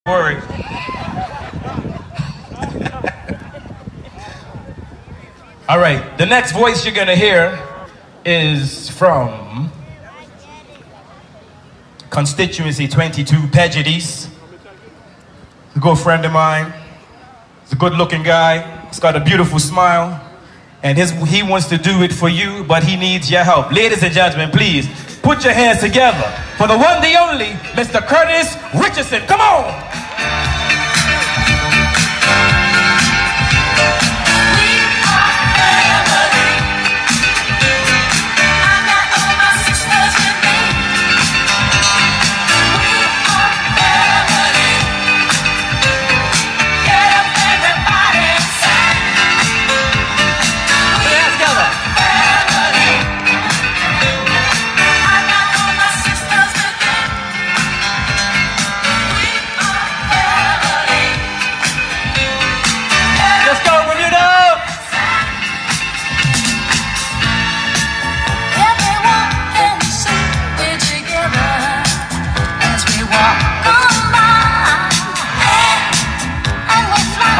Worry. All right, the next voice you're gonna hear is from constituency 22, Prejudice. A good friend of mine. He's a good-looking guy. He's got a beautiful smile, and he wants to do it for you, but he needs your help. Ladies and gentlemen, please put your hands together for the one, the only, Mr. Curtis Richardson. Come on!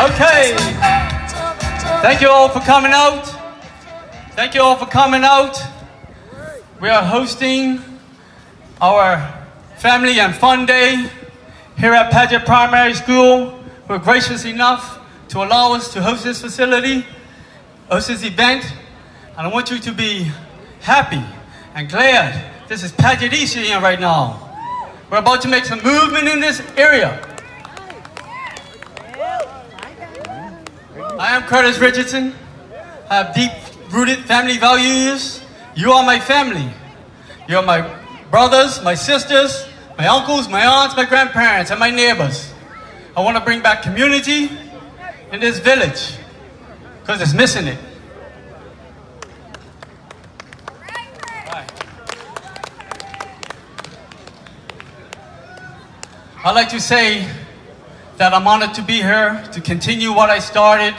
Okay, thank you all for coming out. Thank you all for coming out. We are hosting our Family and Fun Day here at Paget Primary School. We're gracious enough to allow us to host this facility, host this event, and I want you to be happy and glad this is Paget East here right now. We're about to make some movement in this area. I am Curtis Richardson. I have deep-rooted family values. You are my family. You are my brothers, my sisters, my uncles, my aunts, my grandparents, and my neighbors. I want to bring back community in this village because it's missing it. I'd like to say that I'm honored to be here to continue what I started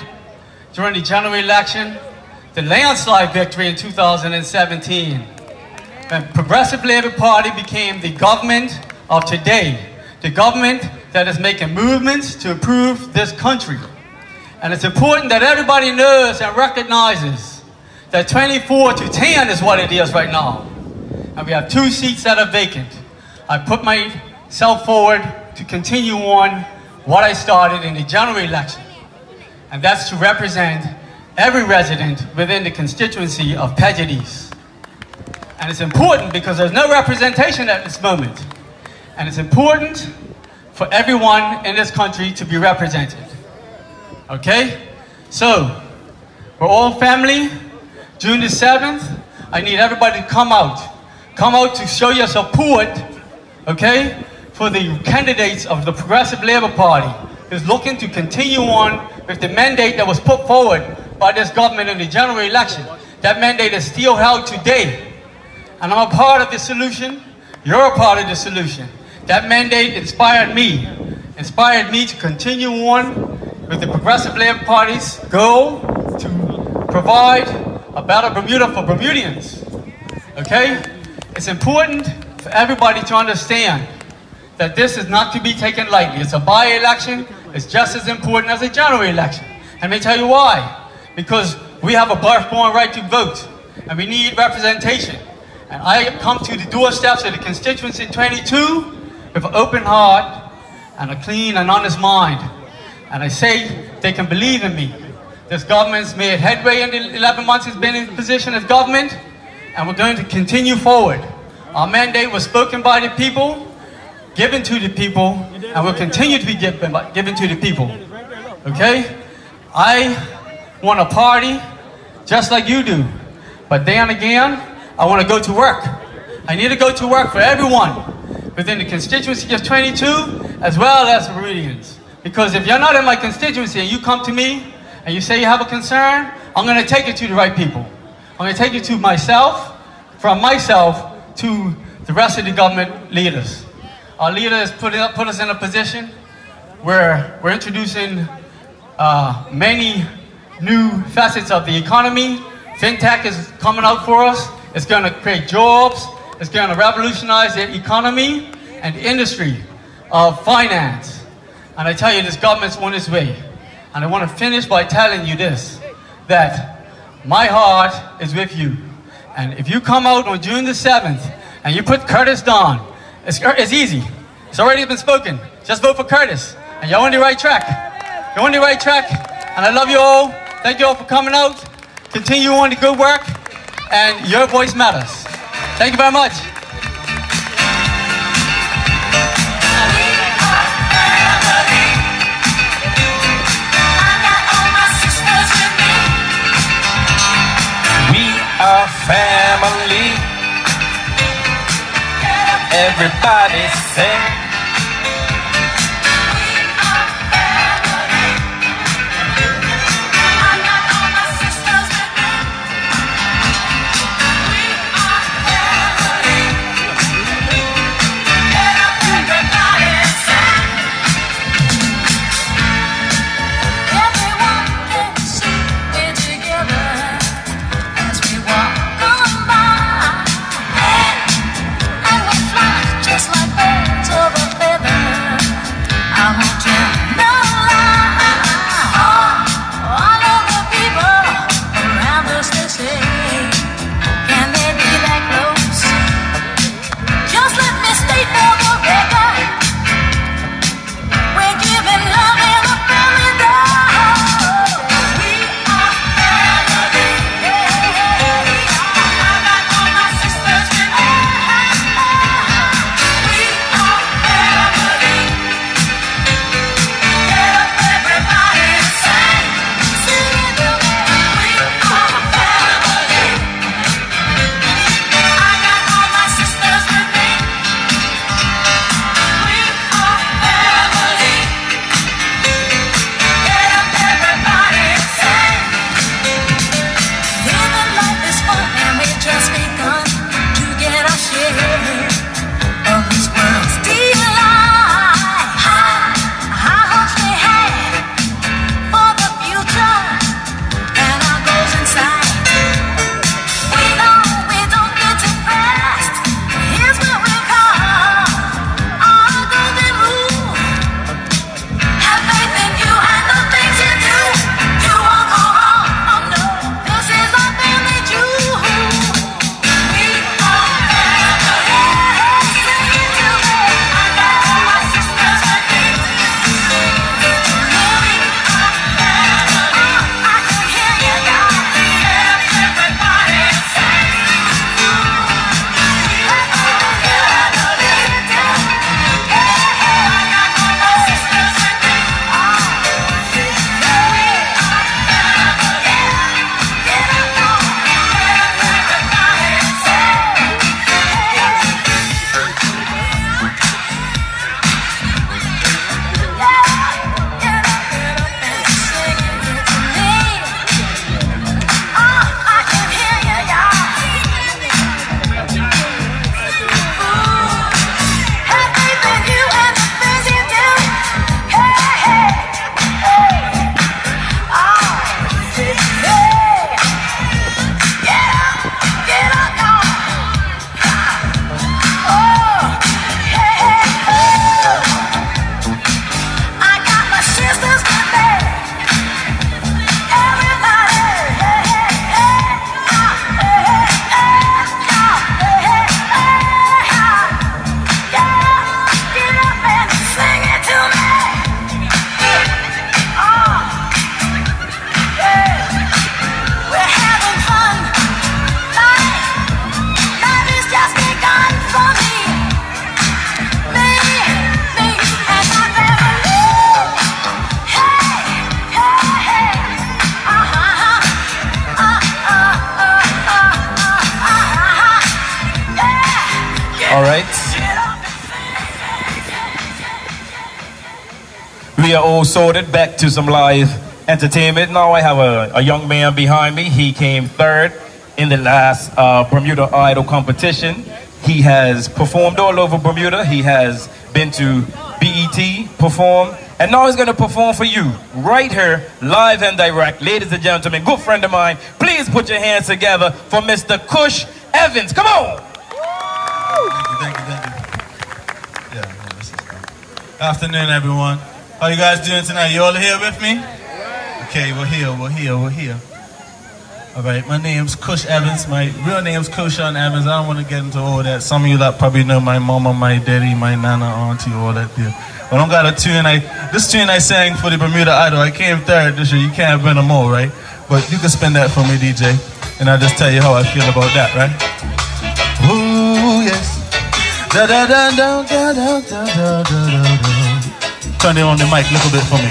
during the general election, the landslide victory in 2017. When Progressive Labour Party became the government of today, the government that is making movements to improve this country. And it's important that everybody knows and recognizes that 24-10 is what it is right now. And we have 2 seats that are vacant. I put myself forward to continue on what I started in the general election, and that's to represent every resident within the constituency of Paget East. And it's important because there's no representation at this moment, and it's important for everyone in this country to be represented. Okay? So, we're all family. June the 7th, I need everybody to come out. Come out to show your support, okay, for the candidates of the Progressive Labour Party is looking to continue on with the mandate that was put forward by this government in the general election. That mandate is still held today. And I'm a part of the solution. You're a part of the solution. That mandate inspired me to continue on with the Progressive Labour Party's goal to provide a better Bermuda for Bermudians. Okay? It's important for everybody to understand that this is not to be taken lightly. It's a by-election. It's just as important as a general election. And let me tell you why. Because we have a birth-born right to vote, and we need representation. And I come to the doorsteps of the constituency 22 with an open heart and a clean and honest mind. And I say they can believe in me. This government's made headway in the 11 months it's been in position as government, and we're going to continue forward. Our mandate was spoken by the people, given to the people, and will continue to be given to the people. Okay? I want a party just like you do. But then again, I want to go to work. I need to go to work for everyone within the constituency of 22 as well as Bermudians. Because if you're not in my constituency and you come to me and you say you have a concern, I'm going to take it to the right people. I'm going to take it to myself, from myself to the rest of the government leaders. Our leader has put us in a position where we're introducing many new facets of the economy. FinTech is coming out for us. It's going to create jobs. It's going to revolutionize the economy and the industry of finance. And I tell you, this government's on its way. And I want to finish by telling you this, that my heart is with you. And if you come out on June the 7th and you put Curtis down, it's easy. It's already been spoken. Just vote for Curtis. And you're on the right track. You're on the right track. And I love you all. Thank you all for coming out. Continue on the good work. And your voice matters. Thank you very much. Family, everybody sing. All right. We are all sorted back to some live entertainment. Now I have a young man behind me. He came third in the last Bermuda Idol competition. He has performed all over Bermuda. He has been to BET, performed, and now he's going to perform for you right here, live and direct. Ladies and gentlemen, good friend of mine, please put your hands together for Mr. Cush Evans. Come on! Thank you. Yeah, this is fun. Afternoon, everyone. How you guys doing tonight? You all here with me? Okay, we're here. All right, my name's Kush Evans. My real name's Kushan Evans. I don't want to get into all that. Some of you that probably know my mama, my daddy, my nana, auntie, all that deal. But I don't got a tune. This tune I sang for the Bermuda Idol. I came third this year. You can't win them all, right? But you can spin that for me, DJ, and I'll just tell you how I feel about that, right? Ooh, yes. Da da da da da da da da da. Turn it on the mic a little bit for me.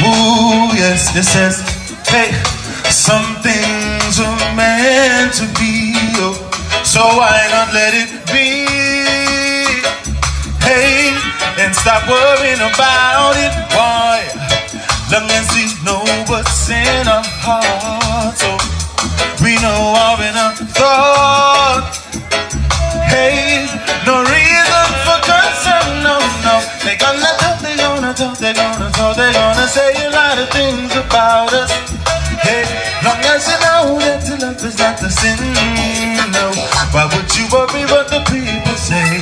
Ooh, yes. It says, hey. Some things were meant to be, oh, so why not let it be? Hey, and stop worrying about it, boy. Long as we know what's in our hearts, oh, we know our inner thought. Hey, no reason for concern, no, no. They're gonna say a lot of things about us. Hey, long as you know that the love is not the sin, no. Why would you worry what the people say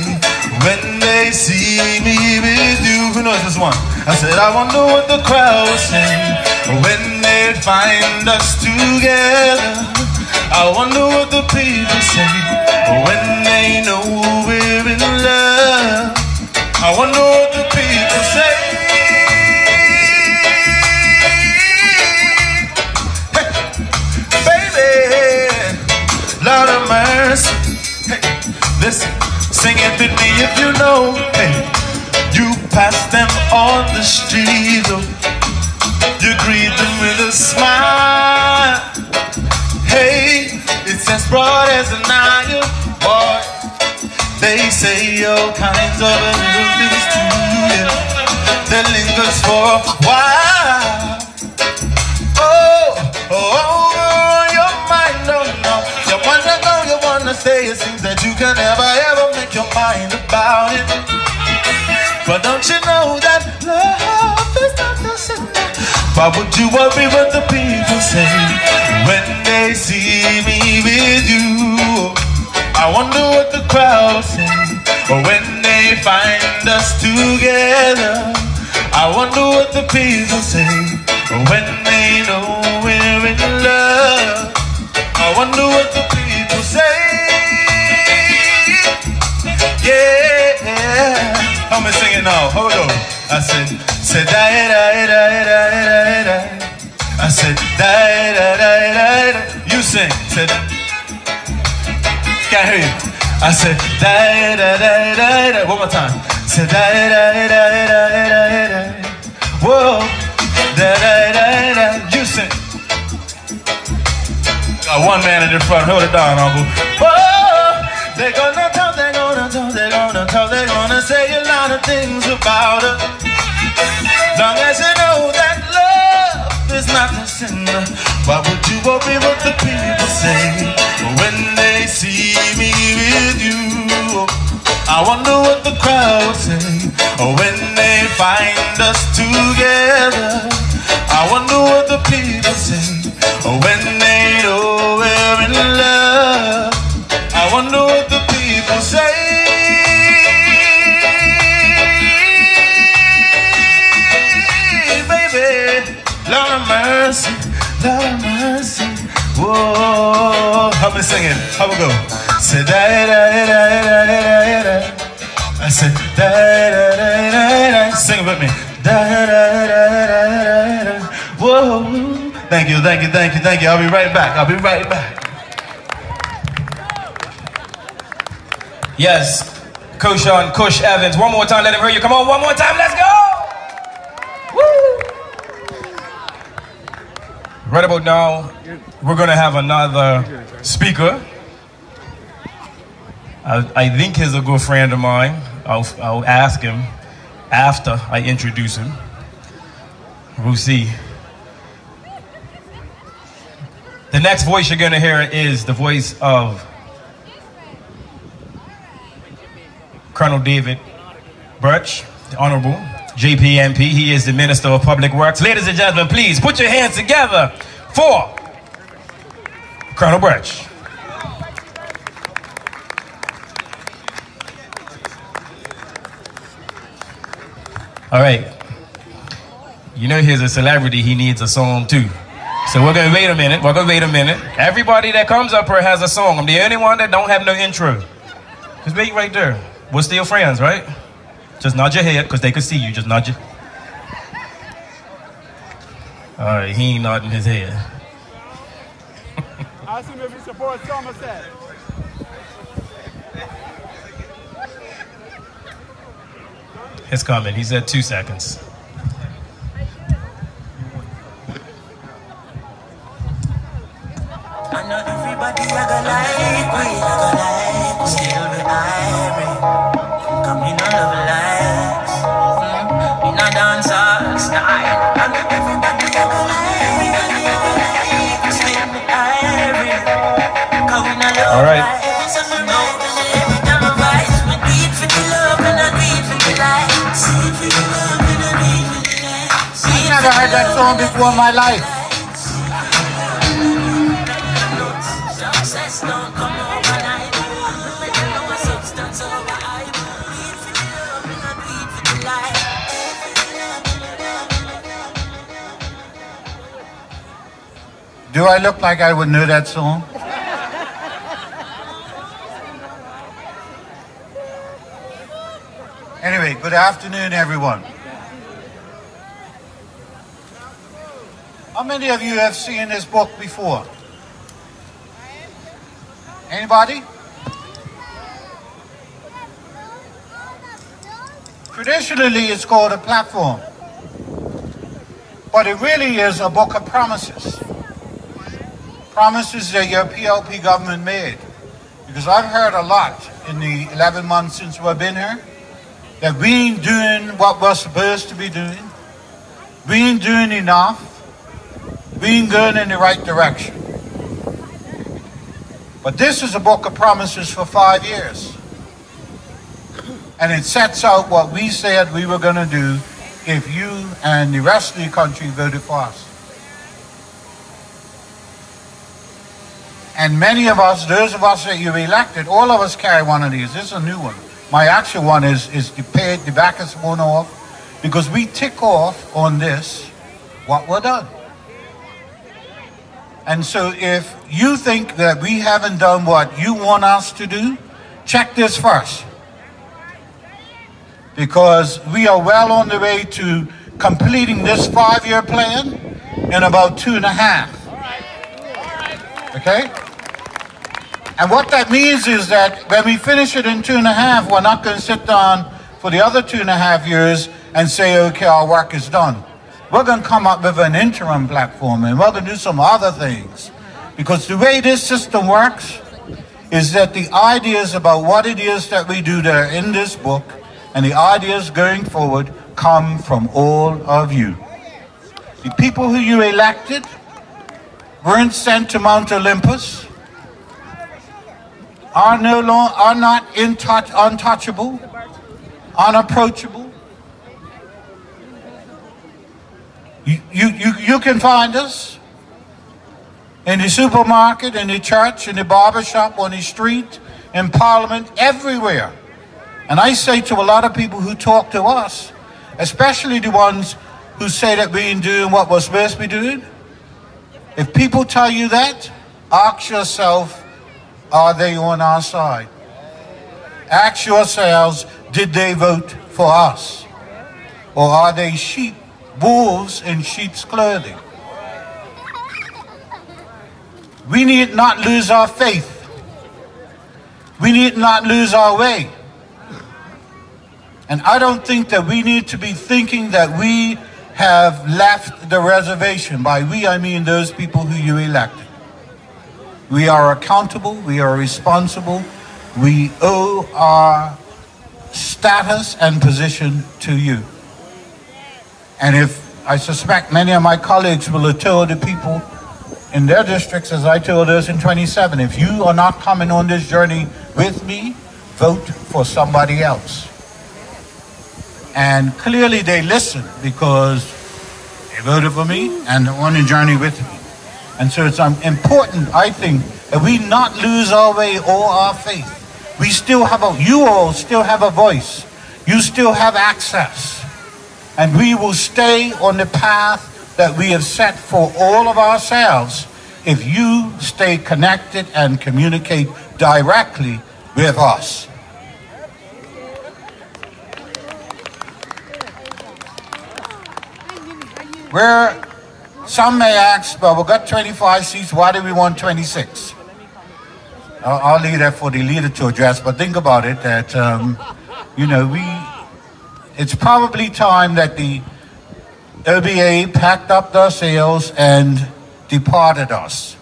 when they see me with you? Who knows this one? I said, I wonder what the crowd will say when they find us together. I wonder what the people say when they know we're in love. I wonder what the people say. Lord of mercy, hey, listen, sing it with me if you know, hey, you pass them on the street, oh, you greet them with a smile, hey, it's as broad as an iron, boy, they say all kinds of little things to you, that lingers for a while, oh, your mind, oh no. You wanna say it seems that you can never ever make your mind about it. But don't you know that love is not the sin? Why would you worry what the people say when they see me with you? I wonder what the crowd say when they find us together. I wonder what the people say when they know we're in love. I wonder what the people say. Yeah. Help me sing it now. How we go? I said da da da da da da. I said da da da da da. You sing. Said. Can't hear you. I said da da da da da. One more time. Said da da da da da da. Whoa. Da da da da. You sing. One man in the front, hold it down, Uncle. Whoa, they're gonna talk, they're gonna say a lot of things about us. Long as you know that love is not a sin, why would you worry what the people say when they see me with you? I wonder what the crowd say when they find us together. I wonder what the people say when they know we're in love. I wonder what the people say. Baby, Lord of mercy, Lord of mercy. Whoa, help me sing it. How we go? Say da da da da da da. I said da da da da da. Sing it with me. Da da da da da da. Whoa. Thank you. I'll be right back. Yes, Kushan, Kush Evans. One more time, let him hear you. Come on, one more time, let's go! Woo! Right about now, we're gonna have another speaker. I think he's a good friend of mine. I'll ask him after I introduce him. We'll see. The next voice you're going to hear is the voice of Colonel David Burch, the Honorable JPMP. He is the Minister of Public Works. Ladies and gentlemen, please put your hands together for Colonel Burch. All right. You know he's a celebrity, he needs a song too. So we're gonna wait a minute, Everybody that comes up here has a song. I'm the only one that don't have no intro. Just wait right there. We're still friends, right? Just nod your head, because they can see you, just nod your... Alright, he ain't nodding his head. Ask him if he supports Somerset. It's coming, he said 2 seconds. I know everybody I got like we, still be irie. Come in all of likes, in a dancehall style. I know everybody I got like we, still be irie. Come in all of all right. Every time I rise, we do it for the love and I do it for the light. See it for the love and I do it for the light. I've never heard that song before in my life. Don't come overnight. No substance over I bleed for the love and I bleed for the light. Do I look like I would know that song? Anyway, good afternoon, everyone. How many of you have seen this book before? Anybody? Traditionally, it's called a platform. But it really is a book of promises. Promises that your PLP government made. Because I've heard a lot in the 11 months since we've been here, that we ain't doing what we're supposed to be doing. We ain't doing enough. We ain't going in the right direction. But this is a book of promises for 5 years. And it sets out what we said we were going to do if you and the rest of the country voted for us. And many of us, those of us that you elected, all of us carry one of these. This is a new one. My actual one is the back is one off, because we tick off on this what we're done. And so if you think that we haven't done what you want us to do, check this first. Because we are well on the way to completing this 5-year plan in about 2.5. Okay? And what that means is that when we finish it in 2.5, we're not going to sit down for the other 2.5 years and say, okay, our work is done. We're going to come up with an interim platform, and we're going to do some other things. Because the way this system works is that the ideas about what it is that we do there in this book and the ideas going forward come from all of you. The people who you elected weren't sent to Mount Olympus, are not untouchable, unapproachable. You can find us in the supermarket, in the church, in the barbershop, on the street, in Parliament, everywhere. And I say to a lot of people who talk to us, especially the ones who say that we ain't doing what we're supposed to be doing, if people tell you that, ask yourself, are they on our side? Ask yourselves, did they vote for us? Or are they sheep? Wolves in sheep's clothing. We need not lose our faith. We need not lose our way. And I don't think that we need to be thinking that we have left the reservation. By we, I mean those people who you elected. We are accountable. We are responsible. We owe our status and position to you. And if I suspect many of my colleagues will have told the people in their districts, as I told us in 27, if you are not coming on this journey with me, vote for somebody else. And clearly they listened because they voted for me and they're on the journey with me. And so it's important, I think, that we not lose our way or our faith. We still have you all still have a voice. You still have access. And we will stay on the path that we have set for all of ourselves if you stay connected and communicate directly with us. Where some may ask, well, we've got 25 seats, why do we want 26? I'll leave that for the leader to address, but think about it, that, you know, it's probably time that the LBA packed up their sails and departed us.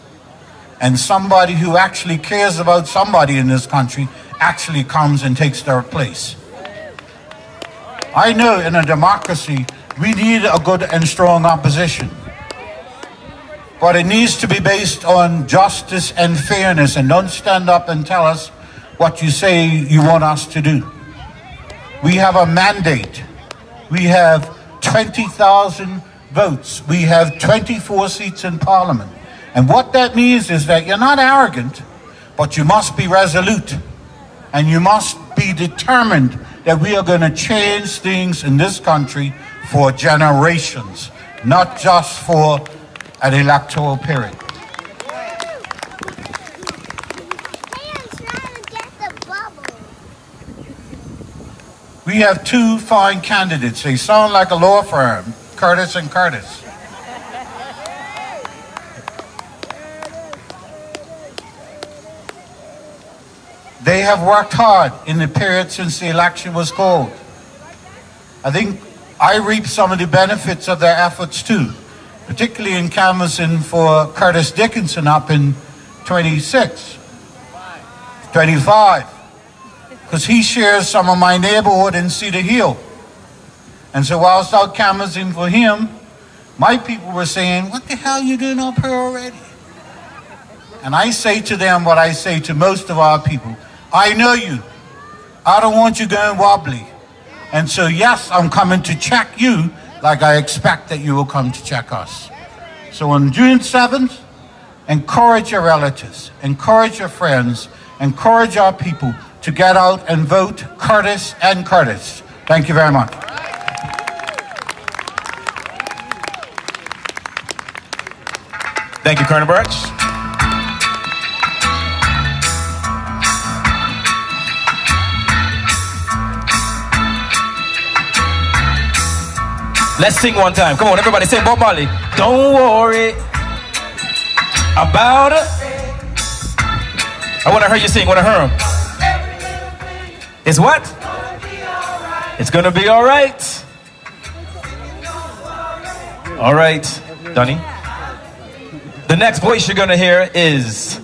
And somebody who actually cares about somebody in this country actually comes and takes their place. I know in a democracy, we need a good and strong opposition. But it needs to be based on justice and fairness, and don't stand up and tell us what you say you want us to do. We have a mandate. We have 20,000 votes. We have 24 seats in Parliament. And what that means is that you're not arrogant, but you must be resolute. And you must be determined that we are going to change things in this country for generations, not just for an electoral period. We have two fine candidates. They sound like a law firm, Curtis and Curtis. They have worked hard in the period since the election was called. I think I reap some of the benefits of their efforts too, particularly in canvassing for Curtis Dickinson up in 25, because he shares some of my neighborhood in Cedar Hill. And so whilst out canvassing for him, my people were saying, what the hell are you doing up here already? And I say to them what I say to most of our people, I know you. I don't want you going wobbly. And so yes, I'm coming to check you like I expect that you will come to check us. So on June 7th, encourage your relatives, encourage your friends, encourage our people to get out and vote Curtis and Curtis. Thank you very much. Thank you, Colonel Burch. Let's sing one time. Come on, everybody sing Bob Marley. Don't worry about it. I want to hear you sing. I want to hear them. It's what? It's going to be all right. All right, Donnie. The next voice you're going to hear is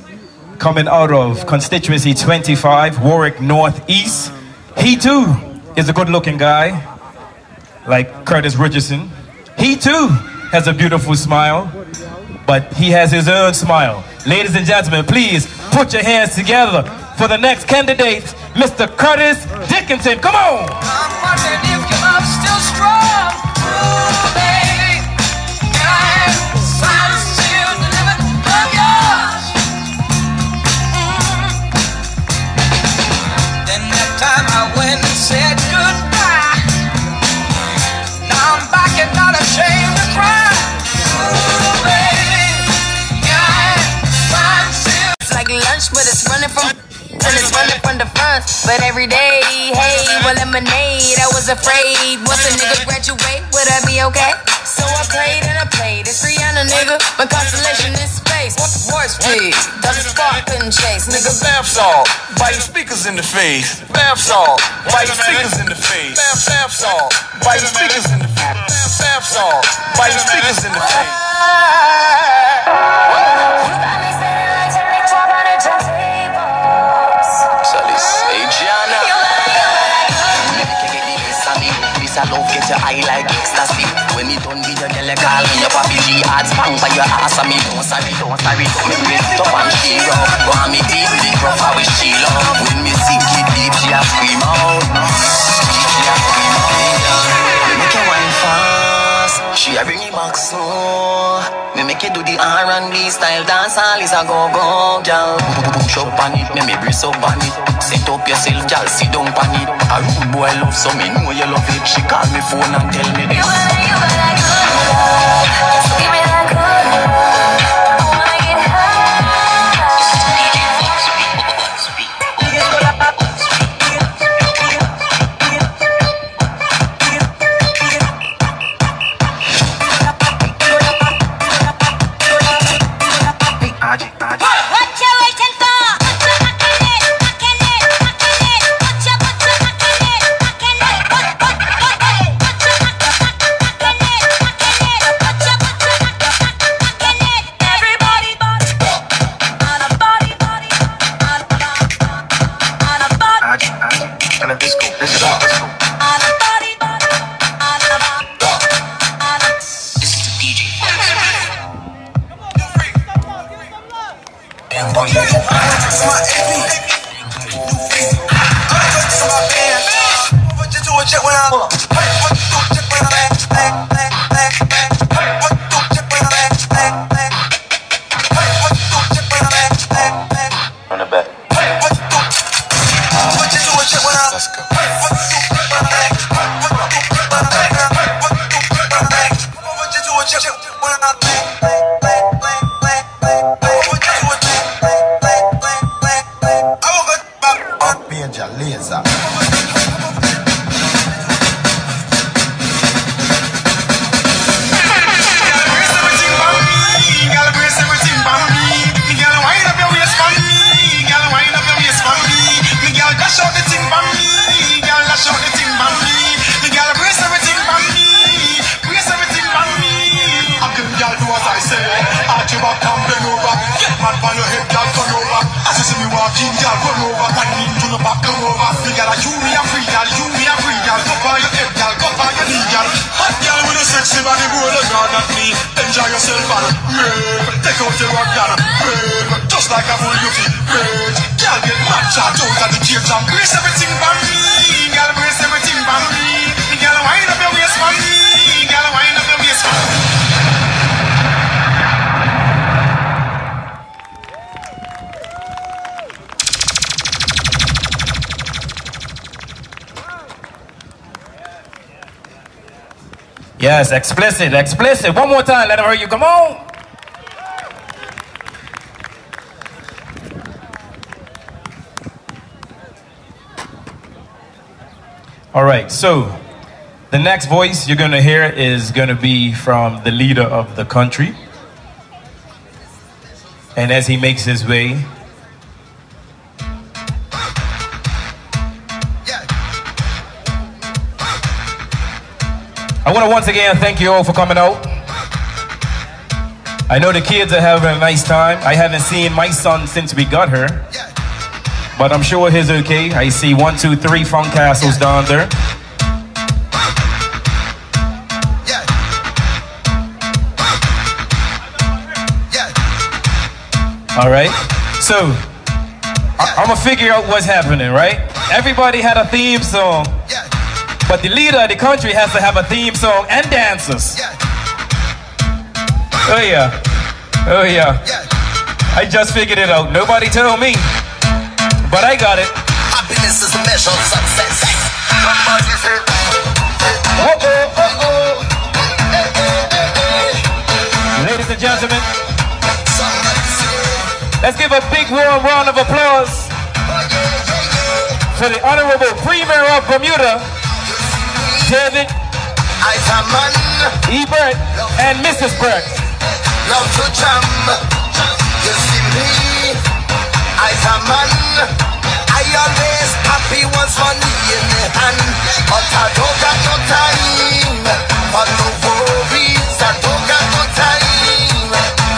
coming out of constituency 25, Warwick Northeast. He too is a good-looking guy, like Curtis Richardson. He too has a beautiful smile, but he has his own smile. Ladies and gentlemen, please put your hands together for the next candidate, Mr. Curtis Dickinson. Come on! I'm wondering if your love's still strong. Ooh, baby, can I have signs still delivered from yours? Then that time I went and said goodbye. Now I'm back and not ashamed to cry. Ooh, baby, can I have signs still? It's like lunch, but it's running from. And it's running from the front, but every day, hey, well, lemonade, I was afraid. Once a nigga graduate, would I be okay? So I played and I played. It's Rihanna, nigga, but constellation in space. Voice speed, doesn't spark, couldn't chase. Nigga, Bath salt, biting speakers in the face. Bath salt, biting speakers in the face. Bath salt, biting speakers in the face. Bath salt, biting speakers in the face. I love get your eye like ecstasy. When me done with your girl, you call me your papi. G hard spang by your ass and me don't sorry. Me raise it up and she rough. Want me deep, deep rough, how is she love? When me sink it deep, she a scream out. She a scream out. Make her wine fast. She I bring it back slow. Me make you do the R&B style dance, all is a go-go, girl. Push up on it, me brace up on it. Set up yourself, girl, sit down on it. A rude boy love, so me know you love it. She call me phone and tell me this. You are like good love. Give me that good love. I wanna get high. What you waiting for? Enjoy yourself and rave. Take out your rock and rave. Just like a bull you feel rage. Girl get mad shot out of the cage and brace everything for me. Girl brace everything for me. Girl wind up your waist for me. Girl wind up your waist for me. Yes, explicit, explicit. One more time, let them hear you. Come on. All right, so the next voice you're going to hear is going to be from the leader of the country. And as he makes his way, I want to once again thank you all for coming out. I know the kids are having a nice time. I haven't seen my son since we got here, but I'm sure he's okay. I see 1, 2, 3 fun castles down there. All right, so I'm gonna figure out what's happening, right? Everybody had a theme song. But the leader of the country has to have a theme song and dancers. Oh yeah. Oh yeah. I just figured it out. Nobody told me. But I got it. Happiness is a measure of success. Ladies and gentlemen, let's give a big warm round of applause for the Honorable Premier of Bermuda, David Burch and Mrs. Burch. Love to jam. You see me, I's a man. I always happy once money in the hand, but I don't got no time for no worries. I don't got no time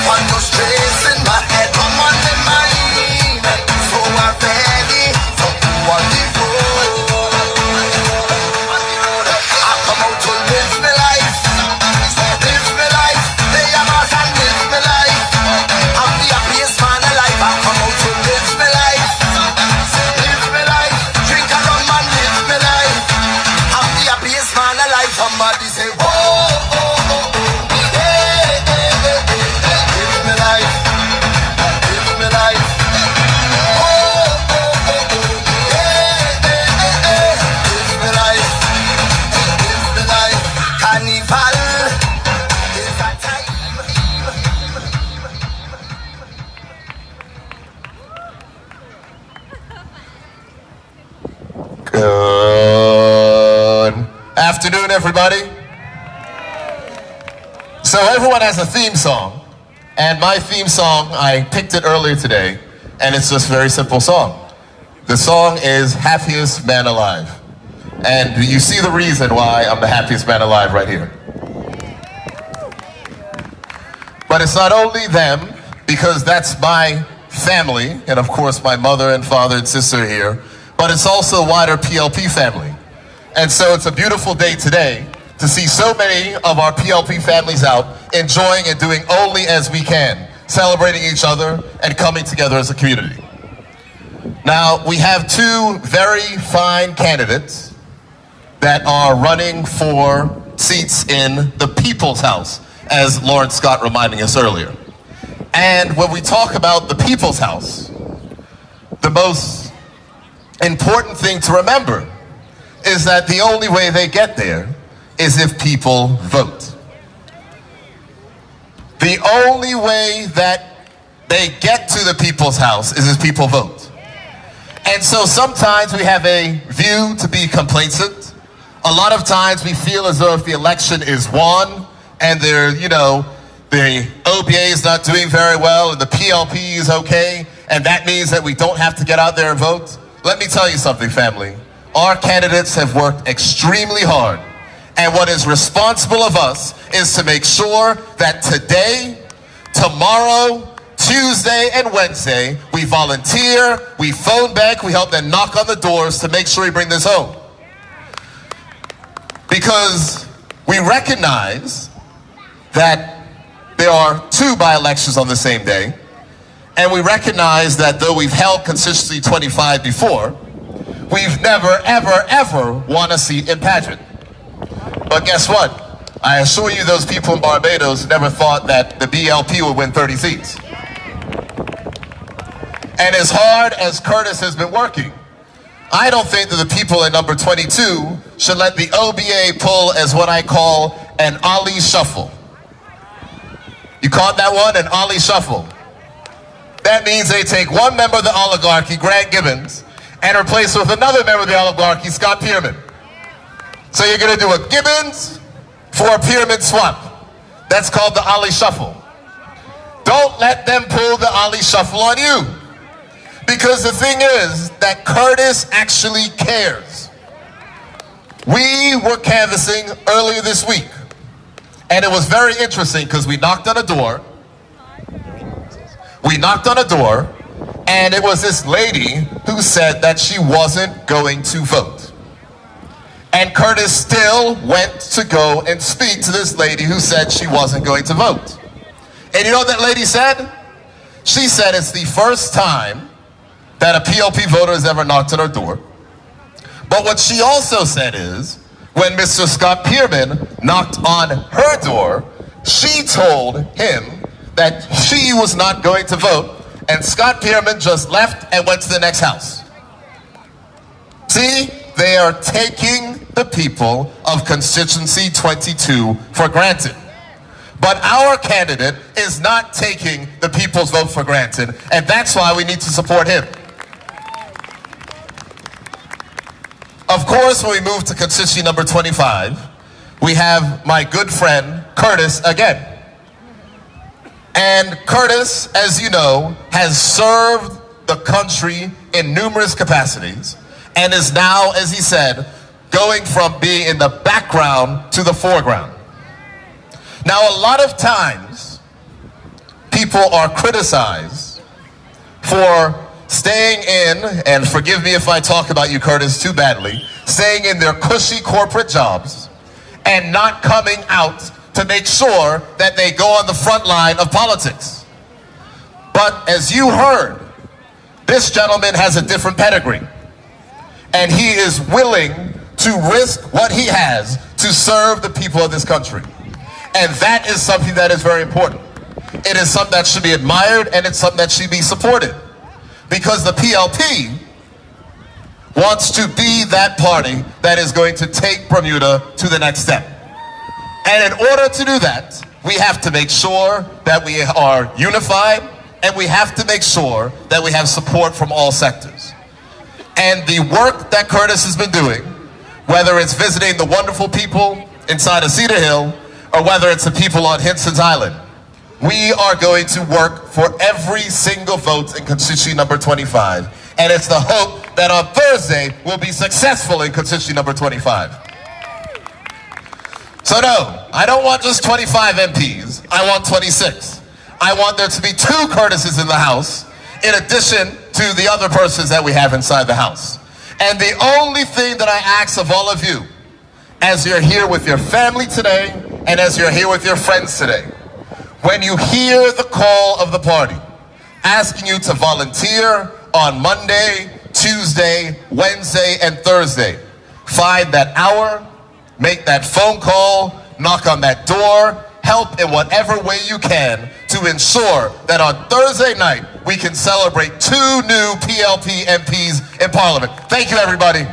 for no stress in my head. I'm on the mind, so I'm ready to go on the road. I come out to live my life, live my life. They are not and live my life. I'm the happiest man alive. I come out to live my life, live my life. Drink a rum and live my life. I'm the happiest man alive. Somebody say, whoa. everybody? So everyone has a theme song, and my theme song, I picked it earlier today, and it's just a very simple song. The song is Happiest Man Alive. And you see the reason why I'm the happiest man alive right here. But it's not only them, because that's my family, and of course my mother and father and sister here, but it's also a wider PLP family. And so it's a beautiful day today to see so many of our PLP families out enjoying and doing only as we can, celebrating each other and coming together as a community. Now, we have two very fine candidates that are running for seats in the People's House, as Lawrence Scott reminding us earlier. And when we talk about the People's House, the most important thing to remember is that the only way they get there is if people vote. The only way that they get to the People's House is if people vote. And so sometimes we have a view to be complacent. A lot of times we feel as though if the election is won and the OBA is not doing very well and the PLP is okay, and that means that we don't have to get out there and vote. Let me tell you something, family. Our candidates have worked extremely hard. And what is responsible of us is to make sure that today, tomorrow, Tuesday, and Wednesday, we volunteer, we phone back, we help them knock on the doors to make sure we bring this home. Because we recognize that there are two by-elections on the same day, and we recognize that though we've held consistency 25 before, we've never, ever, ever won a seat in pageant. But guess what? I assure you those people in Barbados never thought that the BLP would win 30 seats. And as hard as Curtis has been working, I don't think that the people in number 22 should let the OBA pull as what I call an Ali shuffle. You caught that one? An Ali shuffle. That means they take one member of the oligarchy, Grant Gibbons, and replace it with another member of the oligarchy, Scott Pierman. So you're going to do a Gibbons for a Pierman swap. That's called the Ali shuffle. Don't let them pull the Ali shuffle on you. Because the thing is that Curtis actually cares. We were canvassing earlier this week, and it was very interesting because we knocked on a door. And it was this lady who said that she wasn't going to vote. And Curtis still went to go and speak to this lady who said she wasn't going to vote. And you know what that lady said? She said it's the first time that a PLP voter has ever knocked on her door. But what she also said is, when Mr. Scott Pierman knocked on her door, she told him that she was not going to vote, and Scott Pierman just left and went to the next house. See, they are taking the people of constituency 22 for granted. But our candidate is not taking the people's vote for granted, and that's why we need to support him. Of course, when we move to constituency number 25, we have my good friend, Curtis, again. And Curtis, as you know, has served the country in numerous capacities and is now, as he said, going from being in the background to the foreground. Now, a lot of times, people are criticized for staying in, and forgive me if I talk about you, Curtis, too badly, staying in their cushy corporate jobs and not coming out to make sure that they go on the front line of politics. But as you heard, this gentleman has a different pedigree, and he is willing to risk what he has to serve the people of this country. And that is something that is very important. It is something that should be admired, and it's something that should be supported. Because the PLP wants to be that party that is going to take Bermuda to the next step. And in order to do that, we have to make sure that we are unified, and we have to make sure that we have support from all sectors. And the work that Curtis has been doing, whether it's visiting the wonderful people inside of Cedar Hill, or whether it's the people on Hinson's Island. We are going to work for every single vote in constituency number 25. And it's the hope that on Thursday we'll be successful in constituency number 25. So no, I don't want just 25 MPs. I want 26. I want there to be 2 Curtises in the House, in addition to the other persons that we have inside the House. And the only thing that I ask of all of you, as you're here with your family today, and as you're here with your friends today, when you hear the call of the party, asking you to volunteer on Monday, Tuesday, Wednesday, and Thursday, find that hour, make that phone call, knock on that door, help in whatever way you can to ensure that on Thursday night we can celebrate 2 new PLP MPs in Parliament. Thank you, everybody.